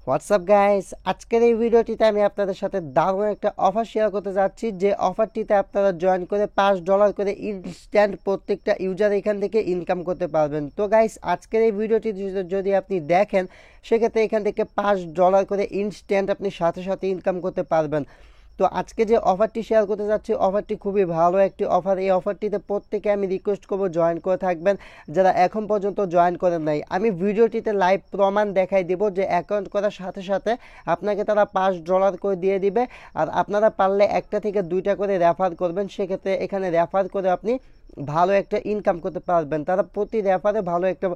WhatsApp guys, আজকের এই ভিডিওটিতে আমি আপনাদের সাথে দারুণ একটা অফার শেয়ার করতে যাচ্ছি। যে অফারটিতে আপনারা জয়েন করে $5 করে ইনস্ট্যান্ট প্রত্যেকটা ইউজার এখান থেকে ইনকাম করতে পারবেন। তো গাইস, আজকের এই ভিডিওটি যদি আপনি দেখেন, সেক্ষেত্রে এখান থেকে $5 করে ইনস্ট্যান্ট আপনি সাথে সাথে ইনকাম করতে পারবেন। তো আজকে যে অফারটি শেয়ার করতে যাচ্ছি, অফারটি খুবই ভালো একটি অফার। এই অফারটিতে প্রত্যেকে আমি রিকোয়েস্ট করবো জয়েন করে থাকবেন, যারা এখন পর্যন্ত জয়েন করেন নাই। আমি ভিডিওটিতে লাইভ প্রমাণ দেখাই দিব যে অ্যাকাউন্ট করার সাথে সাথে আপনাকে তারা $5 করে দিয়ে দিবে। আর আপনারা পারলে একটা থেকে দুইটা করে রেফার করবেন, সেক্ষেত্রে এখানে রেফার করে আপনি ভালো একটা ইনকাম করতে পারবেন। তারা প্রতি রেফারে ভালো একটা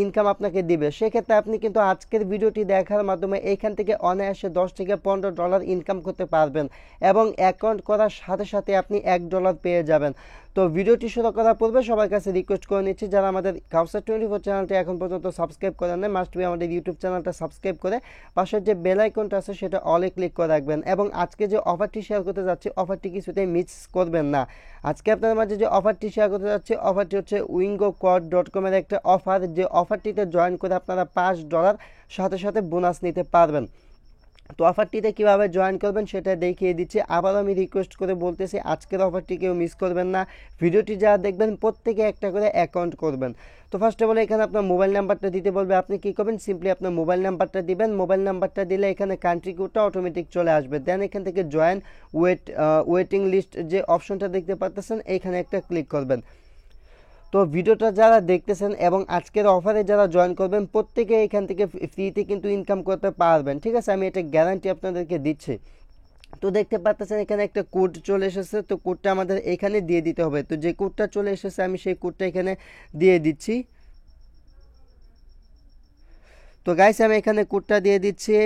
ইনকাম আপনাকে দিবে। সেক্ষেত্রে আপনি কিন্তু আজকের ভিডিওটি দেখার মাধ্যমে এইখান থেকে অনায়াসে $10 থেকে $15 ইনকাম করতে পারবেন এবং অ্যাকাউন্ট করার সাথে সাথে আপনি $1 পেয়ে যাবেন। তো ভিডিওটি শুরু করার পূর্বে সবার কাছে রিকোয়েস্ট করে নিচ্ছি, যারা আমাদের কাউসার 24 চ্যানেলটি এখন পর্যন্ত সাবস্ক্রাইব করেন না, মাস্ট বি আমাদের ইউটিউব চ্যানেলটা সাবস্ক্রাইব করে পাশের যে বেল আইকনটা আছে সেটা অলে ক্লিক করে রাখবেন। এবং আজকে যে অফারটি শেয়ার করতে যাচ্ছি, অফারটি কিছুতেই মিস করবেন না। আজকে আপনাদের মাঝে যে অফারটি শেয়ার করতে যাচ্ছি, অফারটি হচ্ছে wingoquad.com এর একটা অফার। যে অফারটিতে জয়েন করে আপনারা $5 সাথে সাথে বোনাস নিতে পারবেন। তো অফারটিতে কীভাবে জয়েন করবেন সেটা দেখিয়ে দিচ্ছি। আবারও আমি রিকোয়েস্ট করে বলতেছি, আজকের অফারটি কেউ মিস করবেন না। ভিডিওটি যারা দেখবেন প্রত্যেকে একটা করে অ্যাকাউন্ট করবেন। তো ফার্স্ট অফ অল এখানে আপনার মোবাইল নাম্বারটা দিতে বলবে। আপনি কী করবেন, সিম্পলি আপনার মোবাইল নাম্বারটা দিবেন। মোবাইল নাম্বারটা দিলে এখানে কান্ট্রি কোডটা অটোমেটিক চলে আসবে। দেন এখান থেকে জয়েন ওয়েটিং লিস্ট যে অপশনটা দেখতে পাচ্ছেন, এইখানে একটা ক্লিক করবেন। তো ভিডিওটা যারা দেখতেছেন এবং আজকের অফারে যারা জয়েন করবেন, প্রত্যেকে এখান থেকে ফ্রিতে কিন্তু ইনকাম করতে পারবেন। ঠিক আছে, আমি এটা গ্যারান্টি আপনাদেরকে দিচ্ছি। তো দেখতে পাচ্ছেন এখানে একটা কোড চলে এসেছে। তো কোডটা আমাদের এখানে দিয়ে দিতে হবে। তো যে কোডটা চলে এসেছে আমি সেই কোডটা এখানে দিয়ে দিচ্ছি। তো গাইস, আমি এখানে কোডটা দিয়ে দিচ্ছি।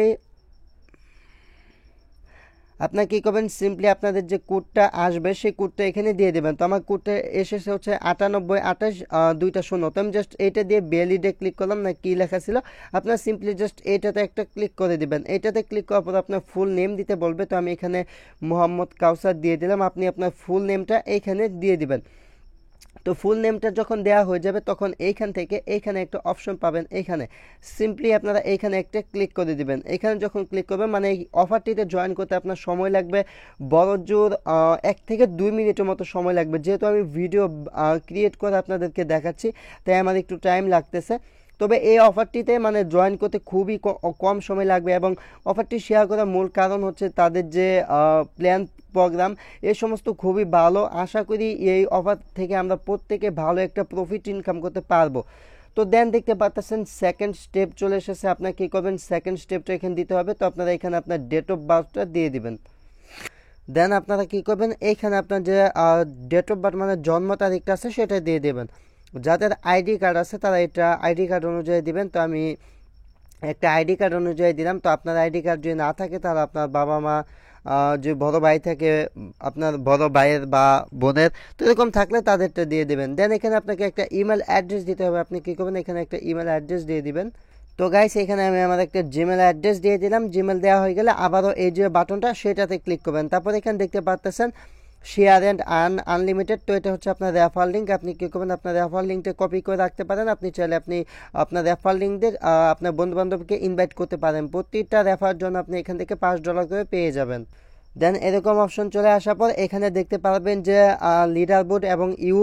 আপনারা কী করবেন, সিম্পলি আপনাদের যে কোডটা আসবে সেই কোডটা এখানে দিয়ে দেবেন। তো আমার কোডটা এসেছে হচ্ছে 9828 2 0। তো আমি জাস্ট এইটা দিয়ে ভ্যালিডে ক্লিক করলাম, না কী লেখা ছিল, আপনারা সিম্পলি জাস্ট এইটাতে একটা ক্লিক করে দেবেন। এইটাতে ক্লিক করার পর আপনার ফুল নেম দিতে বলবে। তো আমি এখানে মোহাম্মদ কাউসার দিয়ে দিলাম। আপনি আপনার ফুল নেমটা এইখানে দিয়ে দিবেন। তো ফুল নেমটা যখন দেওয়া হয়ে যাবে, তখন এইখান থেকে এইখানে একটা অপশন পাবেন। এইখানে সিম্পলি আপনারা এইখানে একটা ক্লিক করে দিবেন। এখানে যখন ক্লিক করবেন, মানে এই অফারটিতে জয়েন করতে আপনার সময় লাগবে বড়জোর 1 থেকে 2 মিনিটের মতো সময় লাগবে। যেহেতু আমি ভিডিও ক্রিয়েট করে আপনাদেরকে দেখাচ্ছি, তাই আমার একটু টাইম লাগতেছে। তবে এই অফারটিতে মানে জয়েন করতে খুবই কম সময় লাগবে। এবং অফারটি শেয়ার করার মূল কারণ হচ্ছে তাদের যে প্ল্যান প্রোগ্রাম, এই সমস্ত খুবই ভালো। আশা করি এই অফার থেকে আমরা প্রত্যেকে ভালো একটা প্রফিট ইনকাম করতে পারবো। তো দেন দেখতে পাচ্ছেন সেকেন্ড স্টেপ চলে এসেছে। আপনার কী করবেন, সেকেন্ড স্টেপটা এখানে দিতে হবে। তো আপনারা এখানে আপনার ডেট অফ বার্থটা দিয়ে দিবেন। দেন আপনারা কী করবেন, এইখানে আপনার যে ডেট অফ বার্থ মানে জন্ম তারিখটা আছে সেটা দিয়ে দেবেন। যাদের আইডি কার্ড আছে তারা এটা আইডি কার্ড অনুযায়ী দিবেন। তো আমি একটা আইডি কার্ড অনুযায়ী দিলাম। তো আপনার আইডি কার্ড যদি না থাকে, তাহলে আপনার বাবা মা, যে বড় ভাই থাকে, আপনার বড় ভাইয়ের বা বোনের, তো এরকম থাকলে তাদেরটা দিয়ে দেবেন। দেন এখানে আপনাকে একটা ইমেল অ্যাড্রেস দিতে হবে। আপনি কী করবেন, এখানে একটা ইমেল অ্যাড্রেস দিয়ে দিবেন। তো গাইস, এখানে আমি আমার একটা জিমেল অ্যাড্রেস দিয়ে দিলাম। জিমেল দেওয়া হয়ে গেলে আবারও এই যে বাটনটা সেটাতে ক্লিক করবেন। তারপর এখানে দেখতে পাচ্ছেন শেয়ার অ্যান্ড আর্ন আনলিমিটেড। তো এটা হচ্ছে আপনার রেফার লিঙ্ক। আপনি কী করবেন, আপনার রেফার লিঙ্কটা কপি করে রাখতে পারেন। আপনি চাইলে আপনি আপনার রেফার লিঙ্কদের আপনার বন্ধুবান্ধবকে ইনভাইট করতে পারেন। প্রতিটা রেফার জন্য আপনি এখান থেকে $5 করে পেয়ে যাবেন। দেন এরকম অপশন চলে আসার পর এখানে দেখতে পারবেন যে লিডার বোর্ড এবং ইউ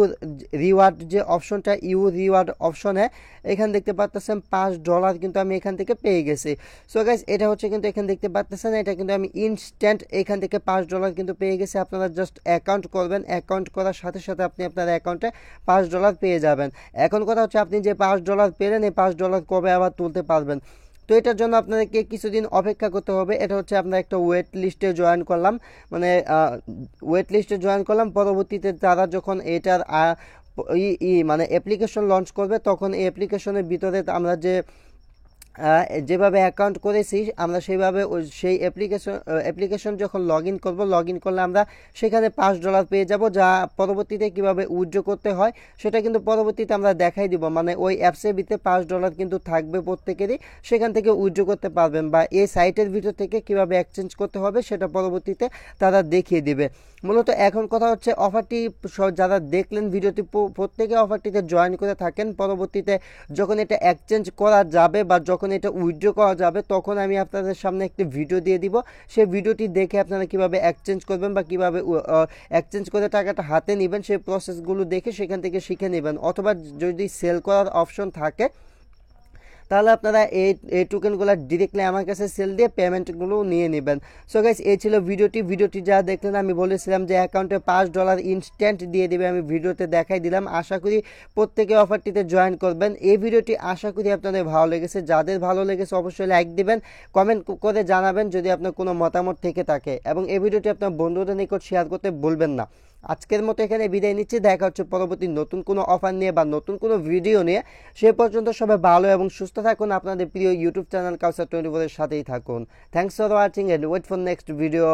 রিওয়ার্ড যে অপশনটা, ইউ রিওয়ার্ড অপশনে এখানে দেখতে পাচ্ছেন $5 কিন্তু আমি এখান থেকে পেয়ে গেছি। সো গাইস, এটা হচ্ছে কিন্তু এখানে দেখতে পাচ্ছেন, এটা কিন্তু আমি ইনস্ট্যান্ট এখান থেকে $5 কিন্তু পেয়ে গেছি। আপনারা জাস্ট অ্যাকাউন্ট করবেন, অ্যাকাউন্ট করার সাথে সাথে আপনি আপনার অ্যাকাউন্টে $5 পেয়ে যাবেন। এখন কথা হচ্ছে, আপনি যে $5 পেলেন, এই $5 কবে আবার তুলতে পারবেন। তো এটার জন্য আপনাদেরকে কিছুদিন অপেক্ষা করতে হবে। এটা হচ্ছে আপনার একটা ওয়েট লিস্টে জয়েন করলাম, মানে ওয়েট লিস্টে জয়েন করলাম। পরবর্তীতে তারা যখন এটার মানে অ্যাপ্লিকেশন লঞ্চ করবে, তখন এই অ্যাপ্লিকেশনের ভিতরে আমরা যেভাবে অ্যাকাউন্ট করেছি, আমরা সেইভাবে সেই অ্যাপ্লিকেশন যখন লগ ইন করবো, লগ ইন করলে আমরা সেখানে $5 পেয়ে যাব। যা পরবর্তীতে কিভাবে উইথড্র করতে হয় সেটা কিন্তু পরবর্তীতে আমরা দেখাই দিব। মানে ওই অ্যাপসের ভিতরে $5 কিন্তু থাকবে প্রত্যেকেরই, সেখান থেকে উইথড্র করতে পারবেন। বা এই সাইটের ভিতর থেকে কিভাবে এক্সচেঞ্জ করতে হবে সেটা পরবর্তীতে তারা দেখিয়ে দিবে। মূলত এখন কথা হচ্ছে, অফারটি যারা দেখলেন ভিডিওটি, প্রত্যেকে অফারটিতে জয়েন করে থাকেন। পরবর্তীতে যখন এটা এক্সচেঞ্জ করা যাবে বা যখন যখন এটা উইথড্র করা যাবে তখন আমি আপনাদের সামনে একটি ভিডিও দিয়ে দিব। সেই ভিডিওটি দেখে আপনারা কিভাবে এক্সচেঞ্জ করবেন বা কিভাবে এক্সচেঞ্জ করে টাকাটা হাতে নেবেন সেই প্রসেসগুলো দেখে সেখান থেকে শিখে নেবেন। অথবা যদি সেল করার অপশন থাকে তাহলে আপনারা এই টোকেনগুলো ডিরেক্টলি আমার কাছে সেল দিয়ে পেমেন্টগুলো নিয়ে নেবেন। সো গাইস, এই ছিল ভিডিওটি যা দেখলেন আমি বলেছিলাম যে অ্যাকাউন্টে $5 ইনস্ট্যান্ট দিয়ে দেবে, আমি ভিডিওতে দেখাই দিলাম। আশা করি প্রত্যেকে অফারটিতে জয়েন করবেন। এই ভিডিওটি আশা করি আপনাদের ভালো লেগেছে। যাদের ভালো লেগেছে অবশ্যই লাইক দিবেন, কমেন্ট করে জানাবেন যদি আপনার কোনো মতামত থেকে থাকে, এবং এই ভিডিওটি আপনার বন্ধুদের নিকট শেয়ার করতে ভুলবেন না। আজকের মতো এখানে বিদায় নিচ্ছি। দেখা হচ্ছে পরবর্তী নতুন কোনো অফার নিয়ে বা নতুন কোনো ভিডিও নিয়ে। সে পর্যন্ত সবাই ভালো এবং সুস্থ থাকুন। আপনাদের প্রিয় ইউটিউব চ্যানেল কাউসার 24 এর সাথেই থাকুন। Thanks for watching and wait for next video.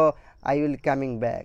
I will coming back.